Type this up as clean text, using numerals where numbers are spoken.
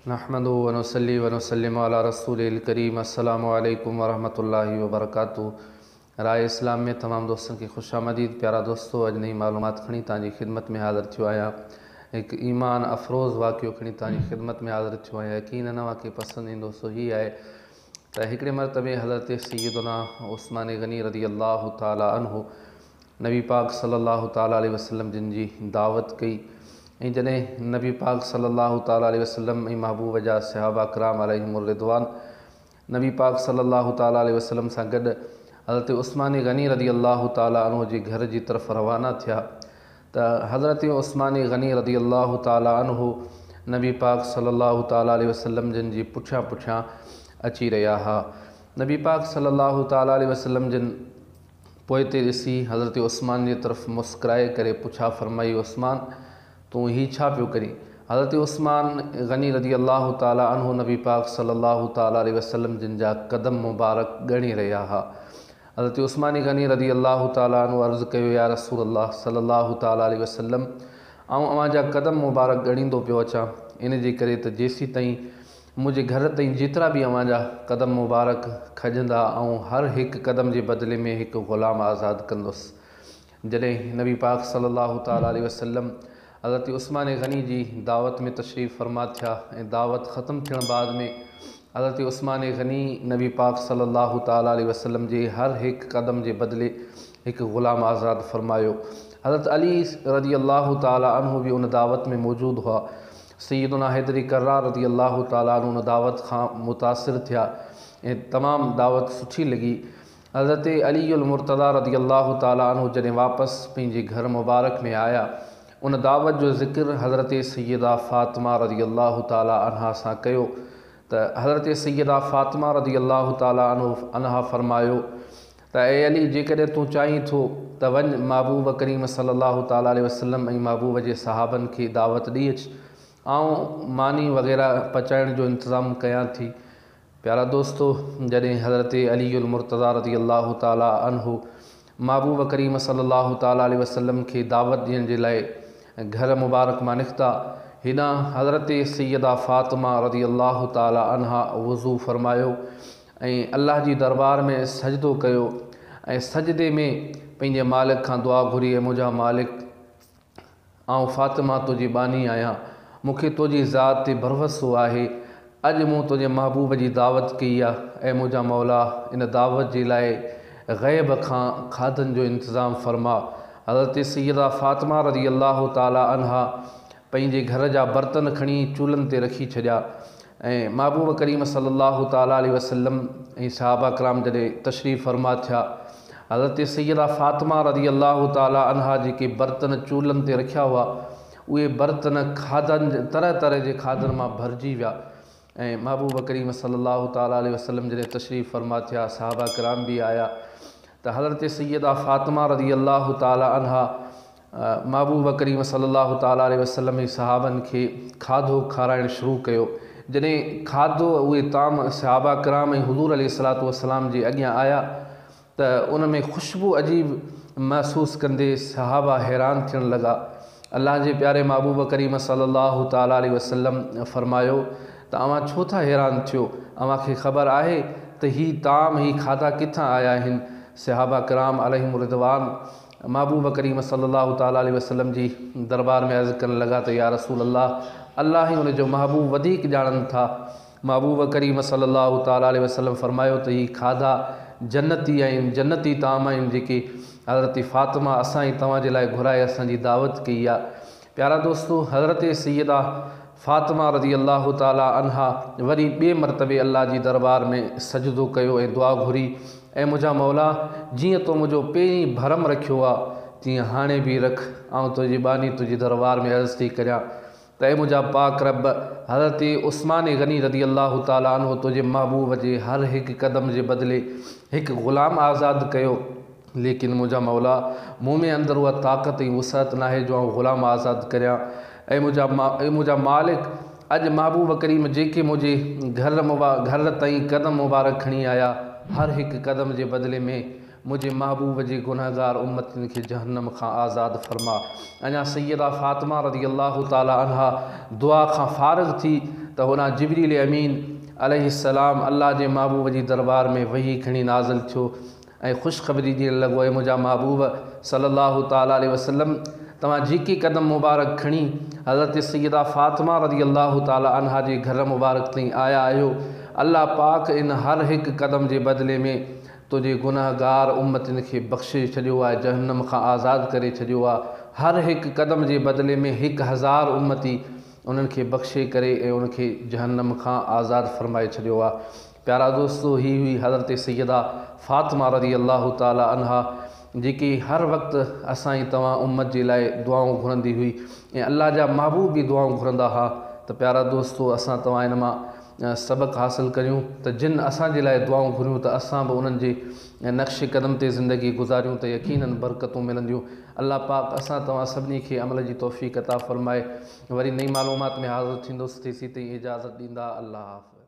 नहमदु व नुसल्ली व नुसल्लिमु अला रसूलिल करीम। अस्सलामु अलैकुम व रहमतुल्लाहि व बरकातुहू। राय इस्लाम में तमाम दोस्तों की खुशामदीद। प्यारा दोस्तों, अॼु नई मालूमात खणी तव्हांजी ख़िदमत में हाज़िर थियो आहियां। हिकु ईमान अफ़रोज़ वाक़ियो खणी तव्हांजी ख़िदमत में हाज़िर थियो आहियां। यकीन नवांखे पसंदि ईंदो सो ही आहे त हिकिड़े मरतबे हज़रत सैयदना उस्मान गनी रज़ी अल्लाह ताला अन्हु नबी पाक सल्लल्लाहु ताला अलैहि वसल्लम जिन जी दावत कई ऐं जॾहिं नबी पाक सल्लल्लाहु ताला अलैहि वसल्लम ऐं महबूब जा सहाबा कराम अलैहिमुर रिदवान नबी पाक सल्लल्लाहु ताला अलैहि वसल्लम सां गॾु हज़रत उस्मान गनी रज़ी अल्लाह ताला अन्हु जे घर जी तरफ़ रवाना थिया त हज़रत उस्मान गनी रज़ी अल्लाह ताला अन्हु नबी पाक सल्लल्लाहु ताला अलैहि वसल्लम जिन जी पुठियां पुठियां अची रहिया हुआ। नबी पाक सल्लल्लाहु ताला अलैहि वसल्लम जिन पोइ ते ॾिसी हज़रत उस्मान जी तरफ़ मुस्कुराए करे पुछा फरमाई, उस्मान तूं ही छा पियो करी? हज़रत उस्मान गनी रज़ी अल्लाह ताला अन्हु नबी पाक सल्लल्लाहु ताला अलैहि वसल्लम जिन जा कदम मुबारक ॻणी रहिया हुआ। हज़रत उस्मान गनी रज़ी अल्लाह ताला अन्हु अर्ज़ु कयो, या रसूल अल्लाह सल्लल्लाहु ताला अलैहि वसल्लम, आउं अव्हां जा कदम मुबारक ॻणींदो पियो अचां, इन जे करे त जेसीं ताईं मुंहिंजे घर ताईं जेतिरा बि अव्हां जा कदम मुबारक खजंदा ऐं हर हिकु कदम जे बदिले में हिकु ग़ुलाम आज़ादु कंदुसि। जॾहिं नबी पाक सल्लल्लाहु ताला अलैहि वसल्लम हज़रत उस्मान गनी जी दावत में तशरीफ़ फरमा थिया ऐं दावत ख़त्म थियण बाद में हज़रत उस्मान गनी नबी पाक सल्लल्लाहु ताला अलैहि वसल्लम जे हर हिकु कदम जे बदिले हिकु ग़ुलाम आज़ादु फरमायो। हज़रत अली रज़ी अल्लाह ताला अन्हु बि उन दावत में मौजूदु हुआ। सैयदना हैदरी कर्रार रज़ी अल्लाह ताला अन्हु उन दावत खां मुतासिर थिया ऐं तमामु दावत सुठी लॻी। हज़रत अली उल मुर्तज़ा रज़ी अल्लाह ताला अन्हु जॾहिं वापसि पंहिंजे घर मुबारक में आया, उन दावत जो ज़िक्र हज़रत सैयदा फ़ातिमा रज़ी अल्लाह ताला अन्हा सां कयो त हज़रत सैयदा फ़ातिमा रज़ी अल्लाह ताला अन्हा फरमायो त ए अली, जेकॾहिं तूं चाहीं थो त वञ महबूब करीम सल्लल्लाहु ताला अलैहि वसल्लम ऐं महबूब जे सहाबनि खे दावत ॾेई अचु, आउं मानी वग़ैरह पचाइण जो इंतज़ाम कयां थी। प्यारा दोस्तो, जॾहिं हज़रत अली उल मुर्तज़ा रज़ी अल्लाह ताला अन्हु महबूब करीम सल्लल्लाहु ताला अलैहि वसल्लम खे दावत ॾियण जे लाइ घर मुबारक मां निकिता, हिन हज़रत सैयदा फ़ातिमा रज़ी अल्लाह ताला अन्हा वज़ू फरमायो ऐं अल्लाह जी दरबार में सजदो कयो ऐं सजदे में पंहिंजे मालिक खां दुआ घुरी, मुंहिंजा मालिक, आउं फ़ातिमा तुंहिंजी बानी आहियां, मूंखे तुंहिंजी ज़ात ते भरवसो आहे, अॼु मूं तुंहिंजे महबूब जी दावत कई आहे, ऐं मुंहिंजा मौला इन दावत जे लाइ ग़ैब खां खाधनि जो इंतज़ाम फरमा। हज़रत सैयदा फ़ातिमा रज़ी अल्लाह ताला अन्हा पंहिंजे घर जा बर्तन खणी चूल्हनि ते रखी छॾिया ऐं महबूब करीम सल्लल्लाहु ताला अलैहि वसल्लम ऐं सहाबा कराम जॾहिं तशरीफ़ फरमा थिया, हज़रत सैयदा फ़ातिमा रज़ी अल्लाह ताला अन्हा जेके बर्तन चूल्हनि ते रखिया हुआ, उहे बर्तन खाधनि तरह तरह जे खाधनि मां भरिजी विया ऐं महबूब करीम सल्लल्लाहु ताला अलैहि वसल्लम जॾहिं तशरीफ़ फरमा थिया, सहाबा कराम बि आया त हज़रत सैयदा फ़ातिमा रज़ी अल्लाह ताला अन्हा महबूब करीम सल्लल्लाहु ताला अलैहि वसल्लम ऐं सहाबनि खे खाधो खाराइणु शुरू कयो। जॾहिं खाधो उहे ताम सहाबा कराम ऐं हुज़ूर अलैहिस्सलातु वस्सलाम जे अॻियां आया त उन में ख़ुशबू अजीब महसूसु कंदे सहाबा हैरान थियण लॻा। अल्लाह जे प्यारे महबूब करीम सल्लल्लाहु ताला अलैहि वसल्लम फरमायो त अव्हां छो था हैरान थियो? अव्हांखे ख़बर आहे त ही ताम, ही खाधा किथां आया आहिनि? सहाबा कराम अलैहिमुर रिदवान महबूब करीम सल्लल्लाहु ताला अलैहि वसल्लम जी दरबार में अर्ज़ु करण लॻा त या रसूल अल्लाह, अल्लाह ई उन जो महबूब वधीक ॼाणनि था। महबूब करीम सल्लल्लाहु ताला अलैहि वसल्लम फरमायो त ही खाधा जन्नती आहिनि, जन्नती ताम आहिनि जेके हज़रत फ़ातिमा असां ई तव्हां जे लाइ घुराए असांजी दावत कई आहे। प्यारा दोस्तो, हज़रत सैयदा फ़ातिमा रज़ी अल्लाह ताला अन्हा वरी ॿिए मरतबे अल्लाह जी दरबार में सजदो कयो ऐं दुआ घुरी, ऐं मुंहिंजा मौला, जीअं तो मुंहिंजो पहिरीं भरम रखियो आहे तीअं हाणे बि रख, ऐं तुंहिंजी बानी तुंहिंजी दरबार में अर्ज़ु थी करियां त ऐं मुंहिंजा पाक रब, हज़रत उस्मान गनी रज़ी अल्लाह ताला अन्हु तुंहिंजे महबूब जे हर हिकु कदम जे बदिले हिकु ग़ुलाम आज़ादु कयो, लेकिन मुंहिंजा मौला, मूं में अंदरि उहा ताक़त ऐं वुसअत न आहे जो आउं ग़ुलाम आज़ादु करियां। ऐं मुंहिंजा मालिक, अॼु महबूब करीम जेके मुंहिंजे घर ताईं कदम मुबारक खणी आया, हर हिकु कदम जे बदिले में मुझे महबूब जे गुनहगार उम्मतिन के जहन्नम खां आज़ाद फरमा। अञा सैयदा फ़ातिमा रज़ी अल्लाह ताला अन्हा दुआ खां फ़ारिग़ थी त होॾां जिब्रील अमीन अलैहिस्सलाम अल्लाह जे महबूब जी दरबार में वही खणी नाज़िल थियो ऐं ख़ुशख़बरी ॾियणु लॻो ऐं मुंहिंजा महबूब सल्लल्लाहु ताला अलैहि वसल्लम तव्हां जेके क़दम मुबारक खणी हज़रत सैयदा फ़ातिमा रज़ी अल्लाह ताला अन्हा जे घर मुबारक ताईं आया आहियो, अल्लाह पाक इन हर हिकु क़दम जे बदिले में तुंहिंजे गुनहगार उम्मतिन खे बख़्शे छॾियो आहे, जहन्नम खां आज़ादु करे छॾियो आहे। हर हिकु क़दम जे बदिले में 1000 उम्मती उन्हनि खे बख़्शे करे ऐं उनखे जहन्नम खां आज़ादु फ़रमाए छॾियो आहे। प्यारा दोस्तो, ही हुई हज़रत सैयदा फ़ातिमा रज़ी अल्लाह ताला अन्हा जेकी हर वक़्तु असांजी तव्हां उम्मत जे लाइ दुआऊं घुरंदी हुई ऐं अल्लाह जा महबूब बि दुआऊं घुरंदा हुआ। त प्यारा दोस्तो, असां तव्हां इन मां सबक़ हासिल करियूं त जिन असांजे लाइ दुआऊं घुरियूं त असां बि उन्हनि जे नक्श कदम ते ज़िंदगी गुज़ारियूं त यकीनन बरकतूं मिलंदियूं। अल्लाह पाक असां तव्हां सभिनी खे अमल जी तौफ़ीक़ अता फ़रमाए। वरी नई मालूमात में हाज़िर थींदुसि, तेसीं ताईं इजाज़त ॾींदा। अल्लाह हाफ़िज़।